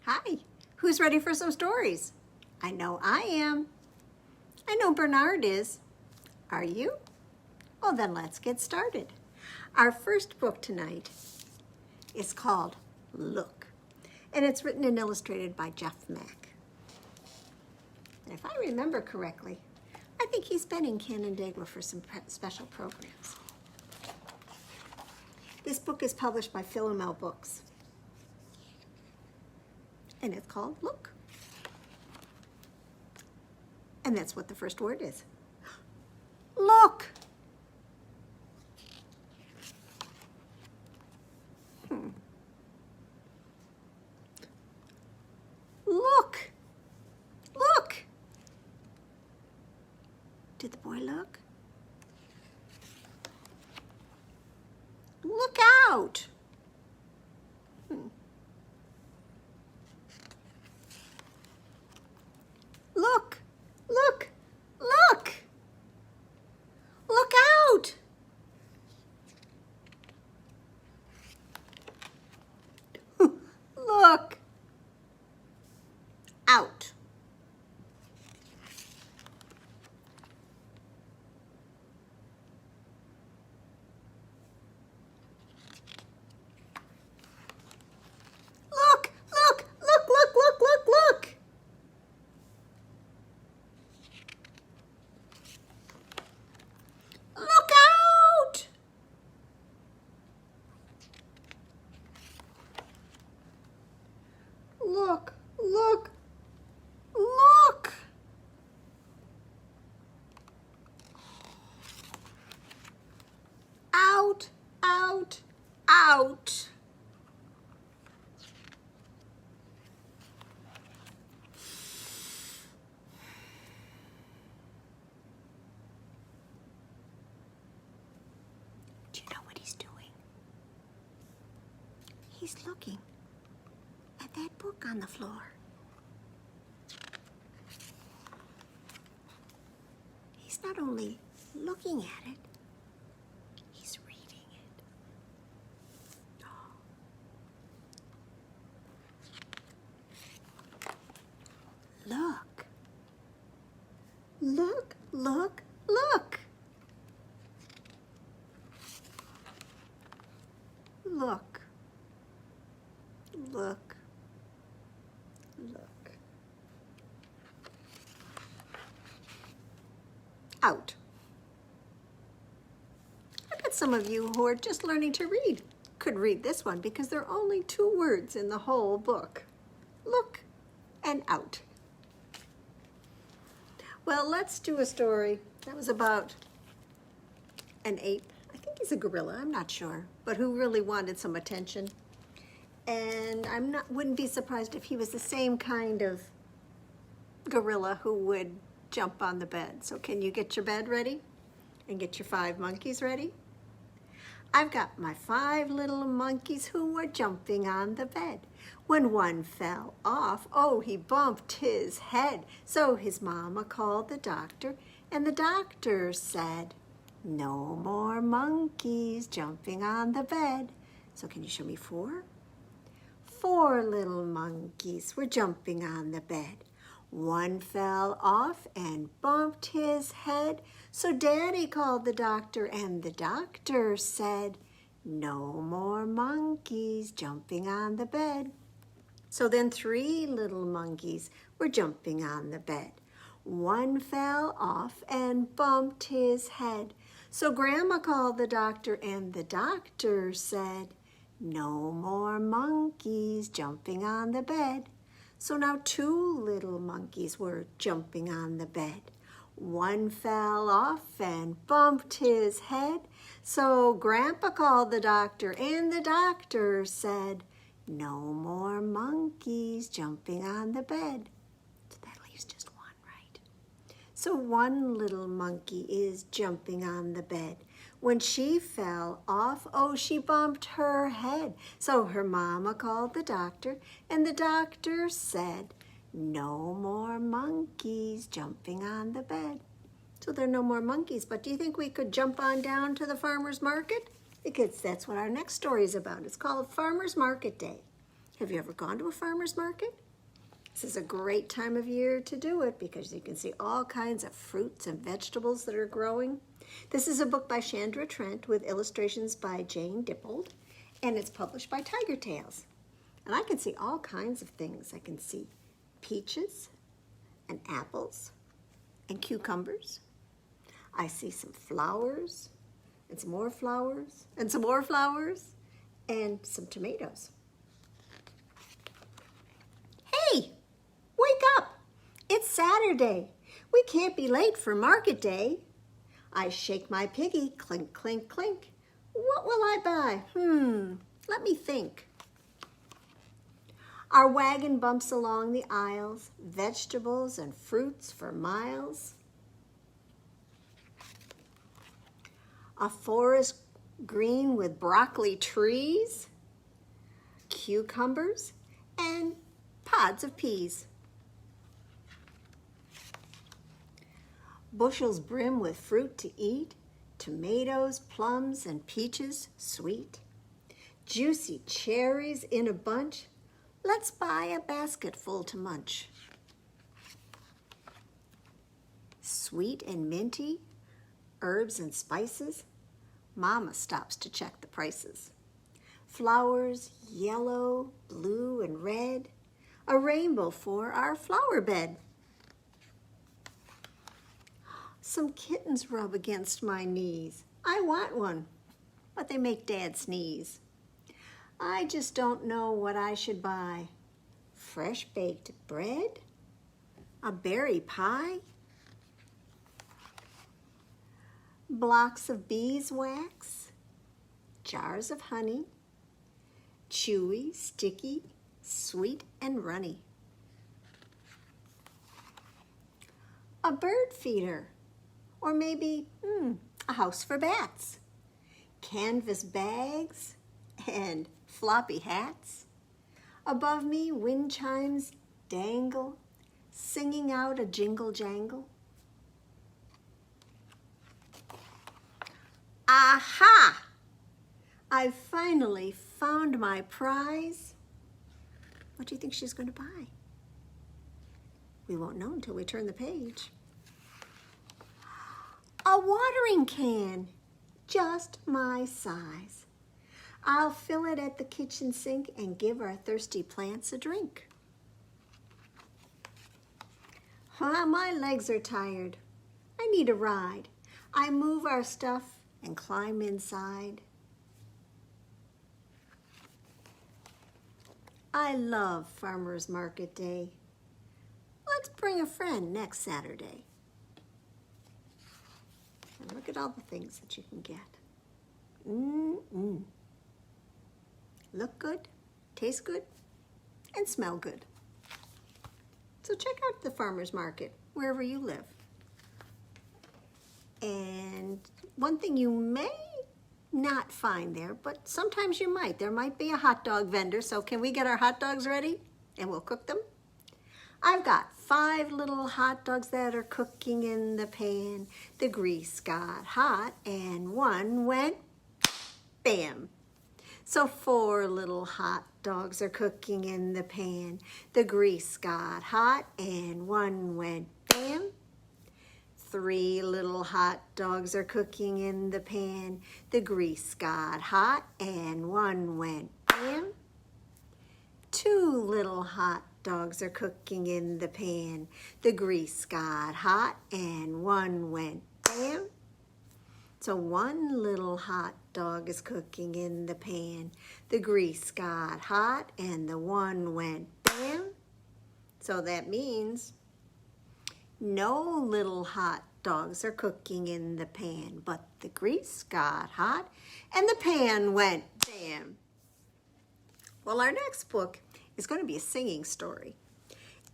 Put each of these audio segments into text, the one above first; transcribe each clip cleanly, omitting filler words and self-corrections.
Hi, who's ready for some stories? I know I am. I know Bernard is. Are you? Well, then let's get started. Our first book tonight is called Look, and it's written and illustrated by Mack. And if I remember correctly, I think he's been in Canandaigua for some special programs. This book is published by Philomel Books, and it's called Look. And that's what the first word is. Look! Look! Look! Did the boy look? Look out! Look! Look! Look! Look out! Look out. Look, look, look, look, look, look, look. Look out. Look, look, look. Out, out, out. Do you know what he's doing? He's looking at that book on the floor. He's not only looking at it, he's reading it. Look. Look, look, look. Look. Look. Look. Out. I bet some of you who are just learning to read could read this one because there are only 2 words in the whole book. Look and out. Well, let's do a story that was about an ape. I think he's a gorilla, I'm not sure, but who really wanted some attention. And wouldn't be surprised if he was the same kind of gorilla who would jump on the bed. So can you get your bed ready and get your 5 monkeys ready? I've got my 5 little monkeys who were jumping on the bed. When one fell off, oh, he bumped his head. So his mama called the doctor, and the doctor said, "No more monkeys jumping on the bed." So can you show me 4? 4 little monkeys were jumping on the bed. One fell off and bumped his head. So Daddy called the doctor, and the doctor said, "No more monkeys jumping on the bed." So then 3 little monkeys were jumping on the bed. One fell off and bumped his head. So Grandma called the doctor, and the doctor said, "No more monkeys jumping on the bed." So now 2 little monkeys were jumping on the bed. One fell off and bumped his head. So Grandpa called the doctor, and the doctor said, "No more monkeys jumping on the bed." So that leaves just 1, right? So 1 little monkey is jumping on the bed. When she fell off, oh, she bumped her head. So her mama called the doctor, and the doctor said, "No more monkeys jumping on the bed." So there are no more monkeys, but do you think we could jump on down to the farmer's market? Because that's what our next story is about. It's called Farmer's Market Day. Have you ever gone to a farmer's market? This is a great time of year to do it because you can see all kinds of fruits and vegetables that are growing. This is a book by Shandra Trent with illustrations by Jane Dippold, and it's published by Tiger Tales. And I can see all kinds of things. I can see peaches and apples and cucumbers. I see some flowers and some more flowers and some more flowers and some tomatoes. Hey, wake up! It's Saturday. We can't be late for market day. I shake my piggy, clink, clink, clink. What will I buy? Let me think. Our wagon bumps along the aisles, vegetables and fruits for miles. A forest green with broccoli trees, cucumbers, and pods of peas. Bushels brim with fruit to eat, tomatoes, plums, and peaches sweet. Juicy cherries in a bunch, let's buy a basketful to munch. Sweet and minty, herbs and spices, Mama stops to check the prices. Flowers, yellow, blue, and red, a rainbow for our flower bed. Some kittens rub against my knees. I want one, but they make Dad sneeze. I just don't know what I should buy. Fresh baked bread? A berry pie? Blocks of beeswax? Jars of honey? Chewy, sticky, sweet and runny. A bird feeder? Or maybe, a house for bats. Canvas bags and floppy hats. Above me, wind chimes dangle, singing out a jingle jangle. Aha! I've finally found my prize. What do you think she's going to buy? We won't know until we turn the page. A watering can, just my size. I'll fill it at the kitchen sink and give our thirsty plants a drink. My legs are tired. I need a ride. I move our stuff and climb inside. I love Farmer's Market Day. Let's bring a friend next Saturday. And look at all the things that you can get. Look good, taste good, and smell good. So check out the farmer's market wherever you live. And one thing you may not find there, but sometimes you might. There might be a hot dog vendor, so can we get our hot dogs ready and we'll cook them? I've got 5 little hot dogs that are cooking in the pan. The grease got hot and one went bam. So 4 little hot dogs are cooking in the pan. The grease got hot and one went bam. 3 little hot dogs are cooking in the pan. The grease got hot and one went bam. 2 little hot dogs are cooking in the pan. The grease got hot and one went bam. So 1 little hot dog is cooking in the pan. The grease got hot and the one went bam. So that means no little hot dogs are cooking in the pan, but the grease got hot and the pan went bam. Well, our next book is going to be a singing story.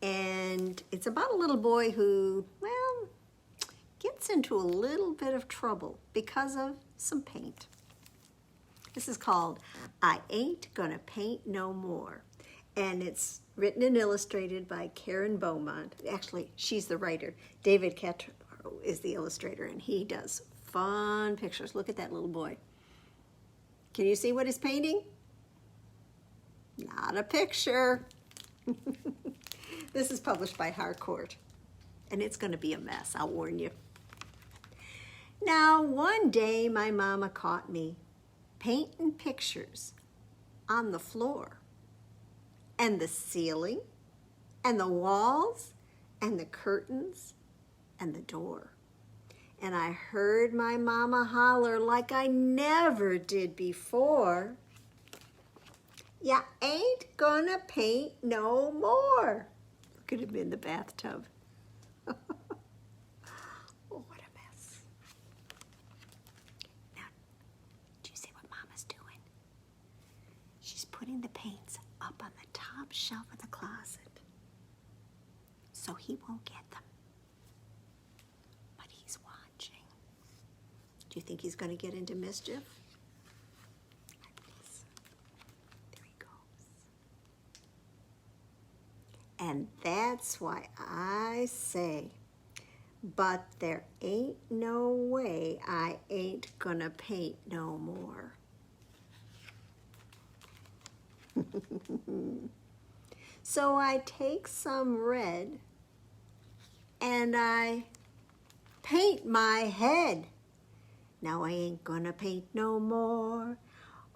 And it's about a little boy who, well, gets into a little bit of trouble because of some paint. This is called I Ain't Gonna Paint No More. And it's written and illustrated by Karen Beaumont. Actually, she's the writer. David Cattaro is the illustrator, and he does fun pictures. Look at that little boy. Can you see what he's painting? Not a picture. This is published by Harcourt, and it's going to be a mess, I'll warn you. Now, one day my mama caught me painting pictures on the floor, and the ceiling, and the walls, and the curtains, and the door. And I heard my mama holler like I never did before, "Ya ain't gonna paint no more." Look at him in the bathtub. Oh, what a mess. Now, do you see what Mama's doing? She's putting the paints up on the top shelf of the closet so he won't get them. But he's watching. Do you think he's going to get into mischief? There he goes. And that's why I say, but there ain't no way I ain't gonna paint no more. So I take some red and I paint my head. Now I ain't gonna paint no more.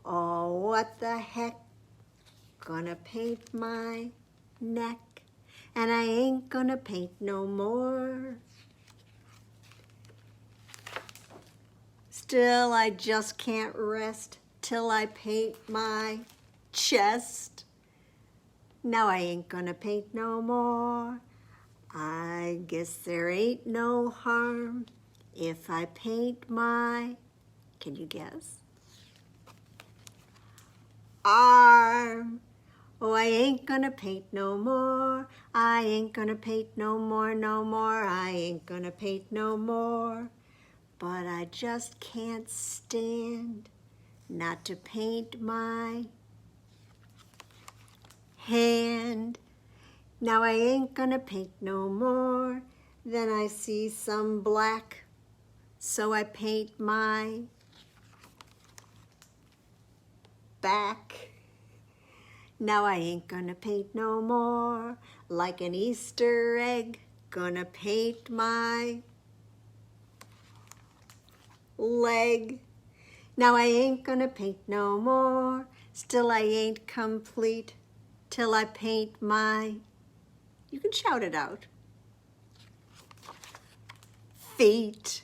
Oh, what the heck? Gonna paint my neck, and I ain't gonna paint no more. Still, I just can't rest till I paint my chest. Now I ain't gonna paint no more. I guess there ain't no harm if I paint my, can you guess? Arm. Oh, I ain't gonna paint no more. I ain't gonna paint no more, no more. I ain't gonna paint no more. But I just can't stand not to paint my hand. Now I ain't gonna paint no more. Then I see some black, so I paint my back. Now I ain't gonna paint no more. Like an Easter egg, gonna paint my leg. Now I ain't gonna paint no more. Still I ain't complete till I paint my, you can shout it out, feet.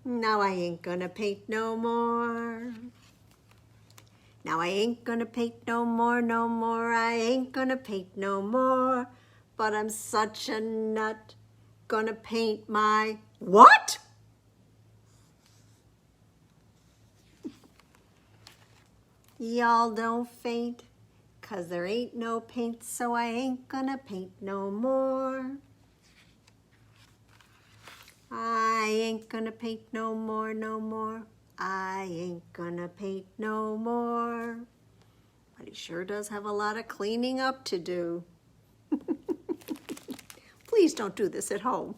Now I ain't gonna paint no more. Now I ain't gonna paint no more, no more. I ain't gonna paint no more. But I'm such a nut, gonna paint my what? Y'all don't faint, 'cause there ain't no paint, so I ain't gonna paint no more. I ain't gonna paint no more, no more. I ain't gonna paint no more. But he sure does have a lot of cleaning up to do. Please don't do this at home.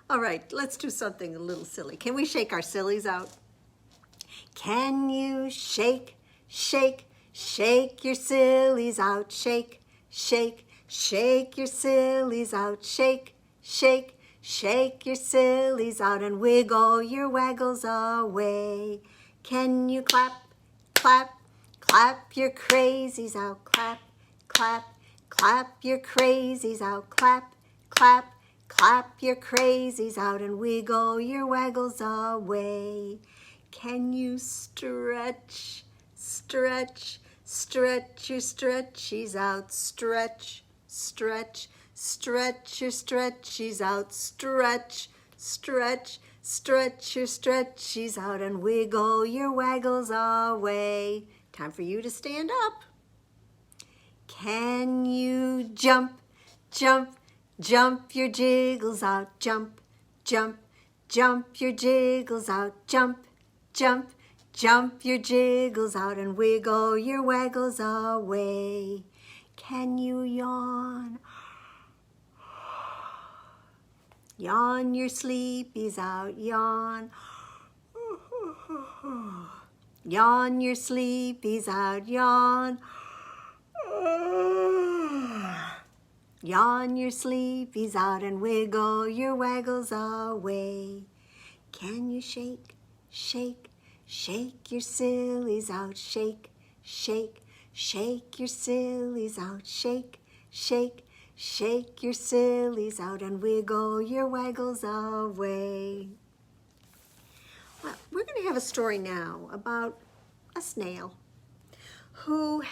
All right, let's do something a little silly. Can we shake our sillies out? Can you shake, shake, shake your sillies out? Shake, shake, shake your sillies out. Shake, shake, shake your sillies out and wiggle your waggles away. Can you clap, clap, clap your crazies out? Clap, clap, clap your crazies out. Clap, clap, clap your crazies out and wiggle your waggles away. Can you stretch, stretch, stretch your stretchies out? Stretch, stretch, stretch your stretchies out. Stretch, stretch, stretch your stretchies out and wiggle your waggles away. Time for you to stand up. Can you jump, jump, jump your jiggles out? Jump, jump, jump your jiggles out. Jump, jump, jump your jiggles out and wiggle your waggles away. Can you yawn? Yawn your sleepies out, yawn. Yawn your sleepies out, yawn. Yawn your sleepies out and wiggle your waggles away. Can you shake, shake, shake your sillies out? Shake, shake, shake your sillies out. Shake, shake, shake your sillies out and wiggle your waggles away. Well, we're going to have a story now about a snail who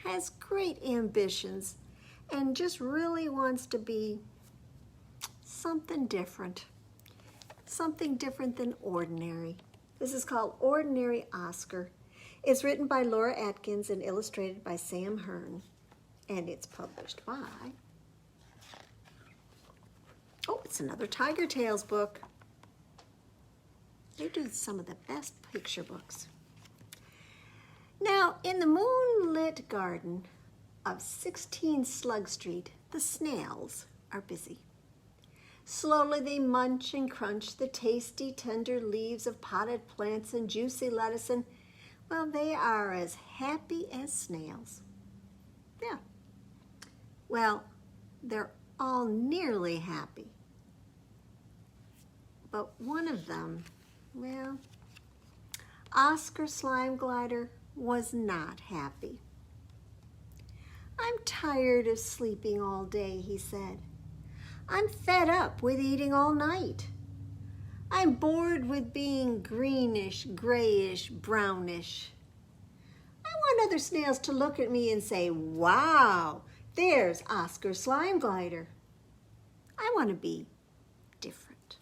has great ambitions and just really wants to be something different than ordinary. This is called Ordinary Oscar. It's written by Laura Adkins and illustrated by Sam Hearn, and it's published by, oh, it's another Tiger Tales book. They do some of the best picture books. Now, in the moonlit garden of 16 Slug Street, the snails are busy. Slowly they munch and crunch the tasty, tender leaves of potted plants and juicy lettuce, and, well, they are as happy as snails. Yeah. Well, they're all nearly happy. But one of them, well, Oscar Slime Glider was not happy. I'm tired of sleeping all day, he said. I'm fed up with eating all night. I'm bored with being greenish, grayish, brownish. I want other snails to look at me and say, wow, there's Oscar Slime Glider. I want to be different.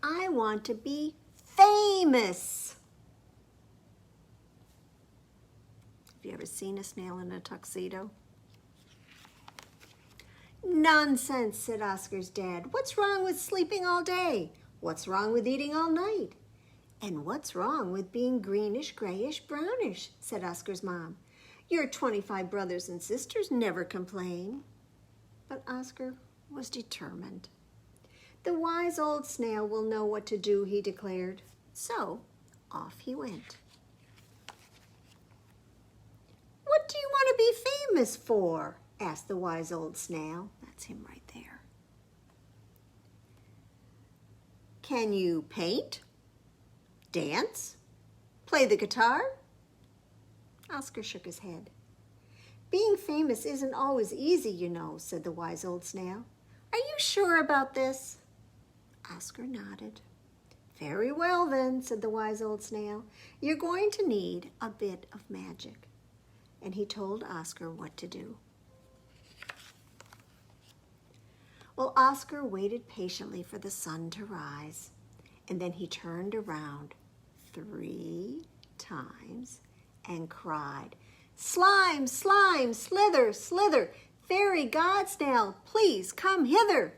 I want to be famous. Have you ever seen a snail in a tuxedo? Nonsense, said Oscar's dad. What's wrong with sleeping all day? What's wrong with eating all night? And what's wrong with being greenish, grayish, brownish, said Oscar's mom. Your 25 brothers and sisters never complain. But Oscar was determined. The wise old snail will know what to do, he declared. So off he went. What do you want to be famous for? Asked the wise old snail. That's him right there. Can you paint? Dance? Play the guitar? Oscar shook his head. Being famous isn't always easy, you know, said the wise old snail. Are you sure about this? Oscar nodded. Very well then, said the wise old snail. You're going to need a bit of magic. And he told Oscar what to do. Well, Oscar waited patiently for the sun to rise, and then he turned around 3 times and cried, Slime, slime, slither, slither, fairy god snail, please come hither.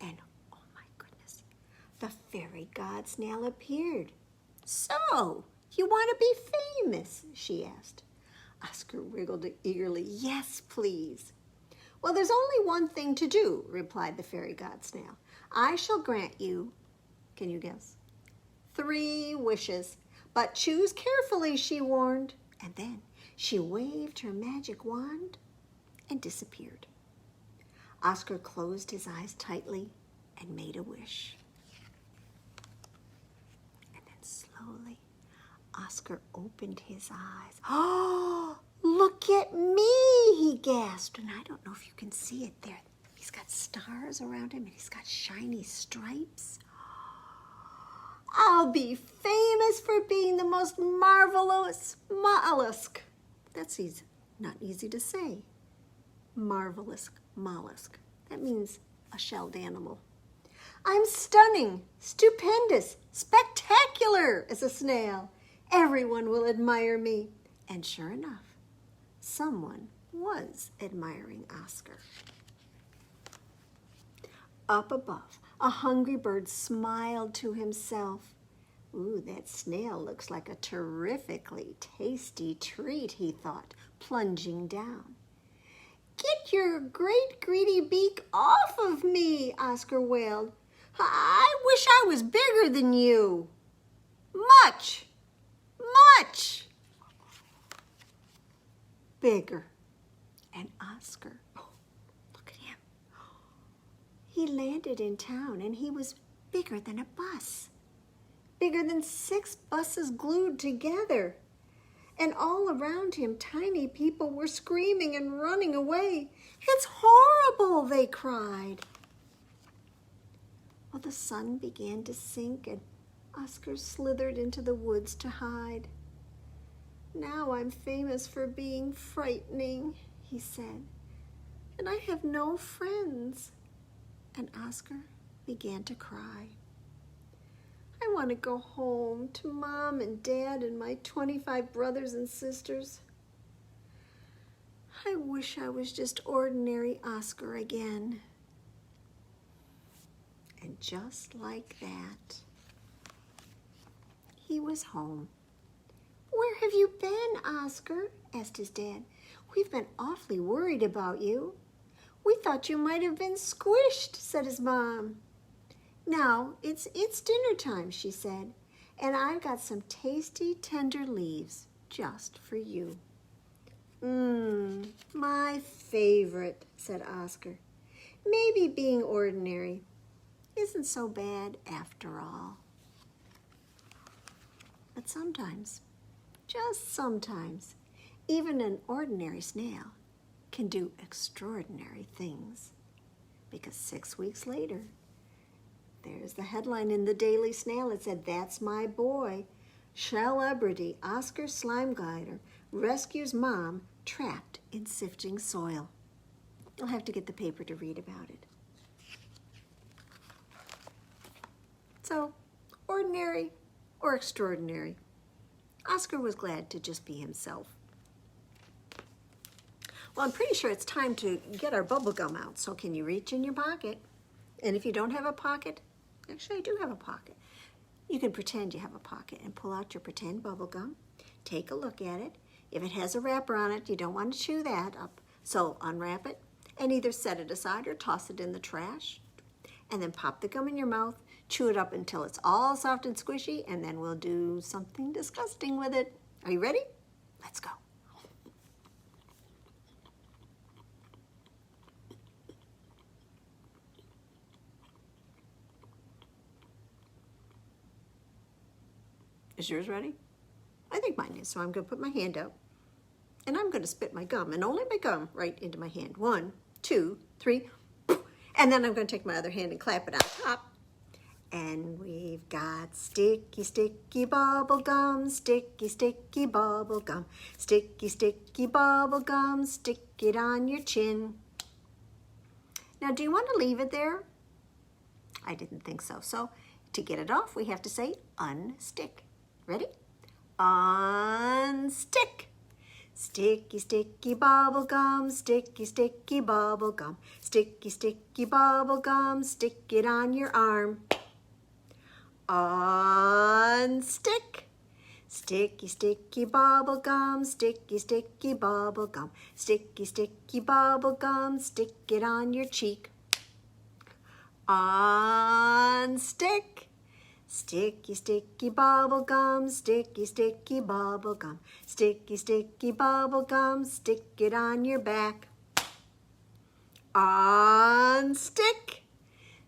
And, oh my goodness, the fairy god snail appeared. So, you want to be famous? She asked. Oscar wriggled eagerly. Yes, please. Well, there's only one thing to do, replied the fairy god snail. I shall grant you, can you guess, 3 wishes, but choose carefully, she warned. And then she waved her magic wand and disappeared. Oscar closed his eyes tightly and made a wish. And then slowly, Oscar opened his eyes. Oh, look at me, he gasped. And I don't know if you can see it there. He's got stars around him and he's got shiny stripes. I'll be famous for being the most marvelous mollusk. That's easy, not easy to say. Marvelous mollusk. That means a shelled animal. I'm stunning, stupendous, spectacular as a snail. Everyone will admire me. And sure enough, someone was admiring Oscar. Up above, a hungry bird smiled to himself. Ooh, that snail looks like a terrifically tasty treat, he thought, plunging down. Get your great greedy beak off of me, Oscar wailed. I wish I was bigger than you. much, much bigger. And Oscar, oh, look at him. He landed in town and he was bigger than a bus. Bigger than 6 buses glued together. And all around him, tiny people were screaming and running away. It's horrible, they cried. Well, the sun began to sink and Oscar slithered into the woods to hide. Now I'm famous for being frightening, he said, and I have no friends. And Oscar began to cry. I want to go home to Mom and Dad and my 25 brothers and sisters. I wish I was just ordinary Oscar again. And just like that, he was home. Where have you been, Oscar? Asked his dad. We've been awfully worried about you. We thought you might have been squished, said his mom. Now, it's dinner time, she said, and I've got some tasty, tender leaves just for you. My favorite, said Oscar. Maybe being ordinary isn't so bad after all. But sometimes, just sometimes, even an ordinary snail can do extraordinary things. Because 6 weeks later, there's the headline in the Daily Snail. It said, "That's my boy. Celebrity Oscar Slime Glider rescues mom trapped in sifting soil." You'll have to get the paper to read about it. So, ordinary or extraordinary, Oscar was glad to just be himself. Well, I'm pretty sure it's time to get our bubble gum out, so can you reach in your pocket? And if you don't have a pocket, actually I do have a pocket. You can pretend you have a pocket and pull out your pretend bubble gum. Take a look at it. If it has a wrapper on it, you don't want to chew that up. So unwrap it and either set it aside or toss it in the trash. And then pop the gum in your mouth, chew it up until it's all soft and squishy, and then we'll do something disgusting with it. Are you ready? Let's go. Is yours ready? I think mine is, so I'm going to put my hand up and I'm going to spit my gum, and only my gum, right into my hand. 1, 2, 3, and then I'm going to take my other hand and clap it on top. And we've got sticky, sticky bubble gum, sticky, sticky bubble gum, sticky, sticky bubble gum, stick it on your chin. Now, do you want to leave it there? I didn't think so. So to get it off, we have to say unstick. Ready? Unstick. Sticky, sticky bubble gum, sticky, sticky bubble gum, sticky, sticky bubble gum, stick it on your arm. Unstick. Sticky, sticky bubble gum, sticky, sticky bubble gum, sticky, sticky bubble gum, stick it on your cheek. Unstick. Sticky, sticky bubble gum, sticky, sticky bubble gum, sticky, sticky bubble gum, stick it on your back. Unstick.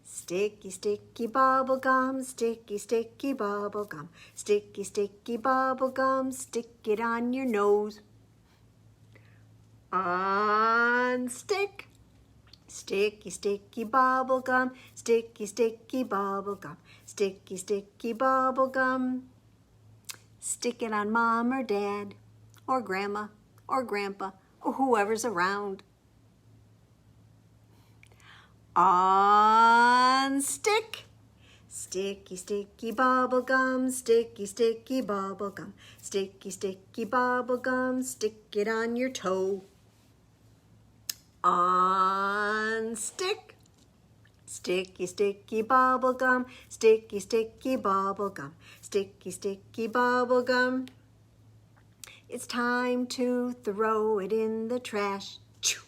Sticky, sticky bubble gum, sticky, sticky bubble gum, sticky, sticky bubble gum, stick it on your nose. Unstick. Sticky, sticky bubble gum, sticky, sticky bubble gum, sticky, sticky bubble gum. Stick it on mom or dad, or grandma, or grandpa, or whoever's around. Unstick. Sticky, sticky bubble gum, sticky, sticky bubble gum, sticky, sticky bubble gum, stick it on your toe. Unstick. Sticky, sticky bubble gum, sticky, sticky bubble gum, sticky, sticky bubble gum. It's time to throw it in the trash. Choo.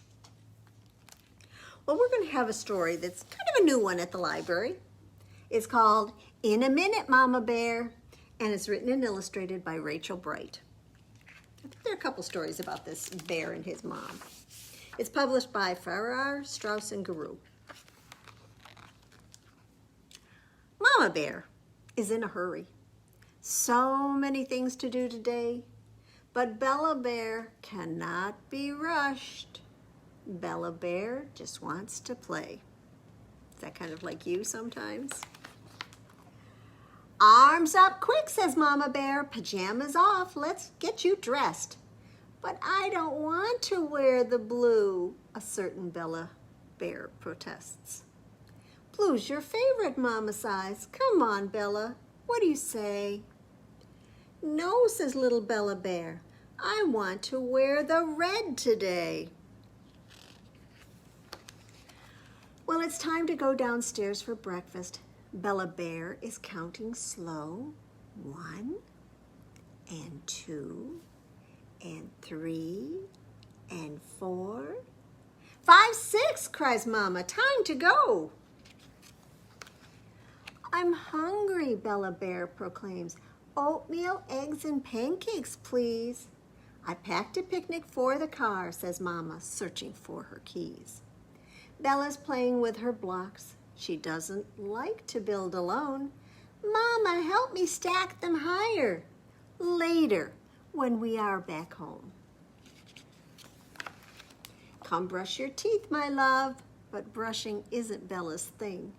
Well, we're going to have a story that's kind of a new one at the library. It's called In a Minute, Mama Bear. and it's written and illustrated by Rachel Bright. I think there are a couple stories about this bear and his mom. It's published by Farrar, Straus, and Giroux. Mama Bear is in a hurry. So many things to do today, but Bella Bear cannot be rushed. Bella Bear just wants to play. Is that kind of like you sometimes? Arms up quick, says Mama Bear. Pajamas off, let's get you dressed. But I don't want to wear the blue, a certain Bella Bear protests. Blue's your favorite, Mama sighs. Come on, Bella, what do you say? No, says little Bella Bear. I want to wear the red today. Well, it's time to go downstairs for breakfast. Bella Bear is counting slow. 1 and 2 and 3 and 4. 5, 6, cries Mama. Time to go. I'm hungry, Bella Bear proclaims. Oatmeal, eggs, and pancakes, please. I packed a picnic for the car, says Mama, searching for her keys. Bella's playing with her blocks. She doesn't like to build alone. Mama, help me stack them higher. Later, when we are back home. Come brush your teeth, my love. But brushing isn't Bella's thing.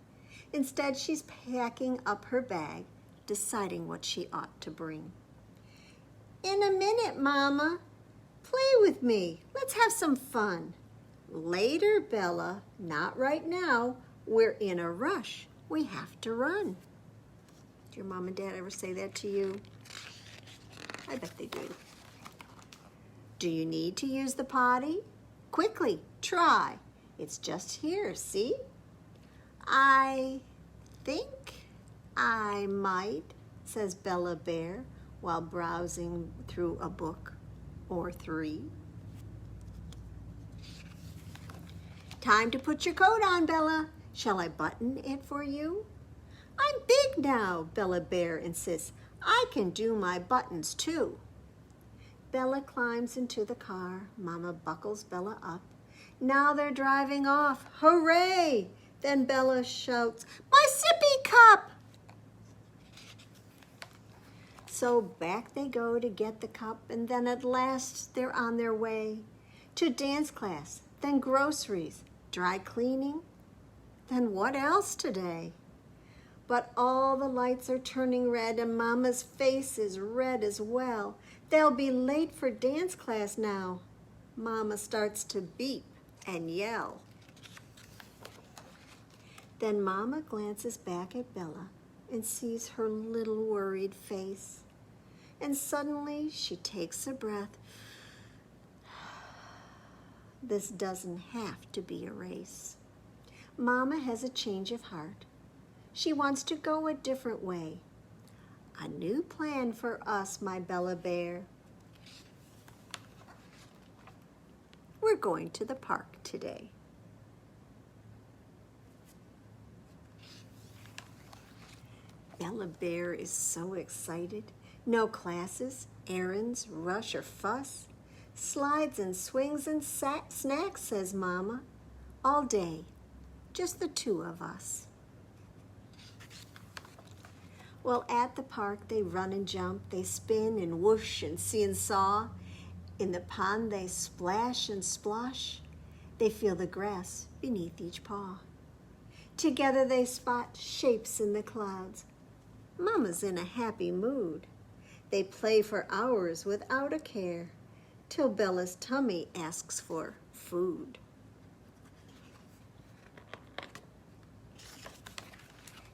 Instead, she's packing up her bag, deciding what she ought to bring. In a minute, Mama. Play with me. Let's have some fun. Later, Bella. Not right now. We're in a rush. We have to run. Did your mom and dad ever say that to you? I bet they do. Do you need to use the potty? Quickly, try. It's just here, see? I think I might, says Bella Bear while browsing through a book or 3. Time to put your coat on, Bella. Shall I button it for you? I'm big now, Bella Bear insists. I can do my buttons too. Bella climbs into the car. Mama buckles Bella up. Now they're driving off. Hooray! Then Bella shouts, my sippy cup! So back they go to get the cup, and then at last they're on their way to dance class, then groceries, dry cleaning, then what else today? But all the lights are turning red, and Mama's face is red as well. They'll be late for dance class now. Mama starts to beep and yell. Then Mama glances back at Bella and sees her little worried face. And suddenly she takes a breath. This doesn't have to be a race. Mama has a change of heart. She wants to go a different way. A new plan for us, my Bella Bear. We're going to the park today. Bella Bear is so excited. No classes, errands, rush or fuss. Slides and swings and snacks, says Mama. All day, just the 2 of us. Well, at the park, they run and jump, they spin and whoosh and see and saw. In the pond, they splash and splosh. They feel the grass beneath each paw. Together, they spot shapes in the clouds. Mama's in a happy mood. They play for hours without a care, till Bella's tummy asks for food.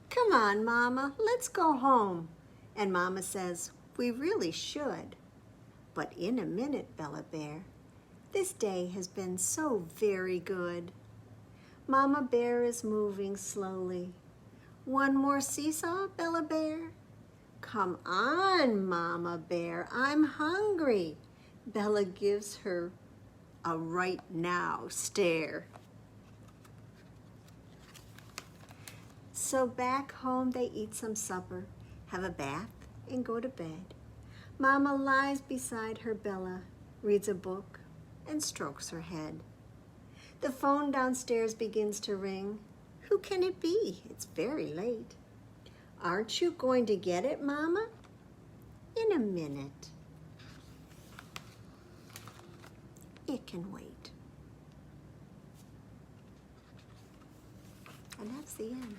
Come on, Mama, let's go home. And Mama says, we really should. But in a minute, Bella Bear. This day has been so very good. Mama Bear is moving slowly. One more seesaw, Bella Bear? Come on, Mama Bear, I'm hungry. Bella gives her a right now stare. So back home they eat some supper, have a bath, and go to bed. Mama lies beside her Bella, reads a book, and strokes her head. The phone downstairs begins to ring. Who can it be? It's very late. Aren't you going to get it, Mama? In a minute. It can wait. And that's the end.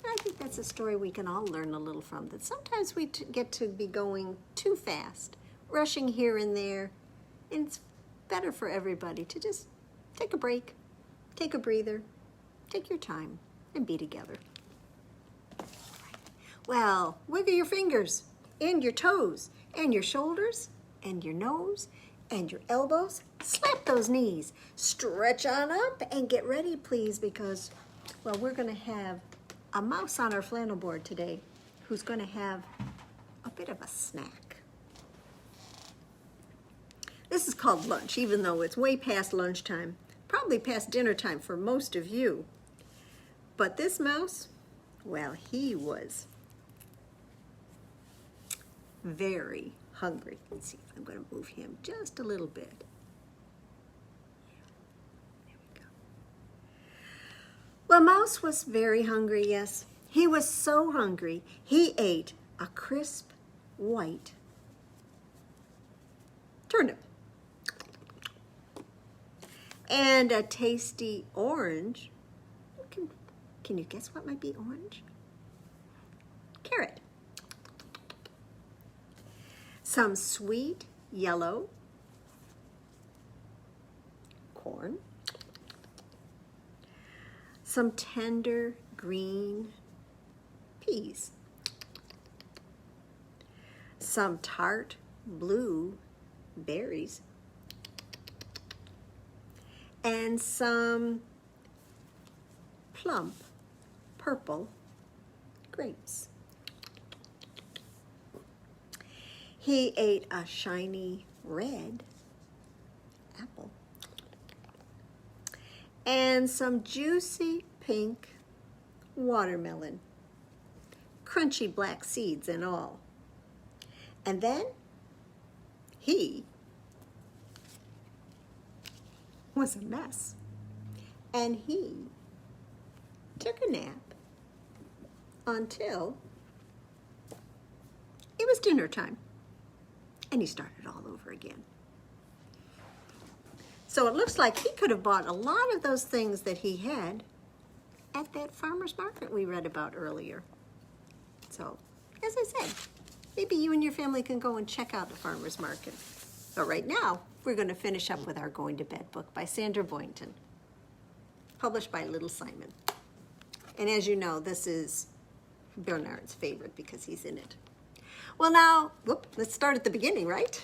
I think that's a story we can all learn a little from, that sometimes we get to be going too fast, rushing here and there, and it's better for everybody to just take a break, take a breather, take your time, and be together. Well, wiggle your fingers, and your toes, and your shoulders, and your nose, and your elbows. Slap those knees. Stretch on up and get ready, please, because, well, we're going to have a mouse on our flannel board today who's going to have a bit of a snack. This is called lunch, even though it's way past lunchtime, probably past dinner time for most of you. But this mouse, well, he was very hungry. Let's see if I'm going to move him just a little bit. There we go. Well, Mouse was very hungry, yes. He was so hungry, he ate a crisp white turnip and a tasty orange. Can you guess what might be orange? Carrot. Some sweet yellow corn, some tender green peas, some tart blue berries, and some plump purple grapes. He ate a shiny red apple and some juicy pink watermelon, crunchy black seeds and all. And then he was a mess, and he took a nap until it was dinner time. And he started all over again. So it looks like he could have bought a lot of those things that he had at that farmer's market we read about earlier. So, as I said, maybe you and your family can go and check out the farmer's market. But right now, we're going to finish up with our Going to Bed book by Sandra Boynton, published by Little Simon. And as you know, this is Bernard's favorite because he's in it. Well now, let's start at the beginning, right?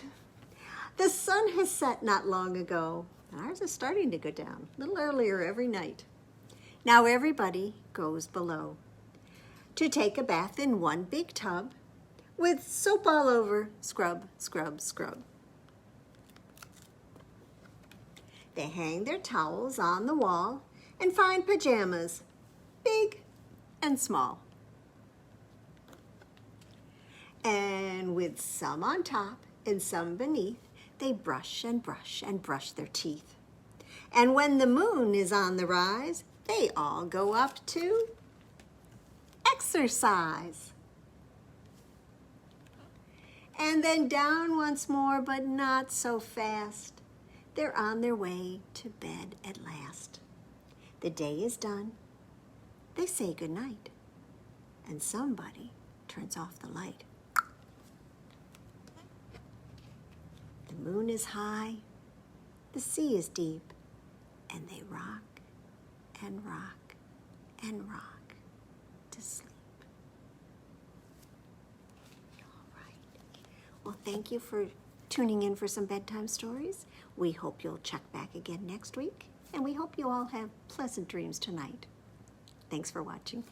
The sun has set not long ago. Ours is starting to go down a little earlier every night. Now everybody goes below to take a bath in one big tub with soap all over, scrub, scrub, scrub. They hang their towels on the wall and find pajamas, big and small. And with some on top and some beneath, they brush and brush and brush their teeth. And when the moon is on the rise, they all go up to exercise. And then down once more, but not so fast. They're on their way to bed at last. The day is done. They say goodnight. And somebody turns off the light. The moon is high, the sea is deep, and they rock and rock and rock to sleep. All right. Well, thank you for tuning in for some bedtime stories. We hope you'll check back again next week, and we hope you all have pleasant dreams tonight. Thanks for watching.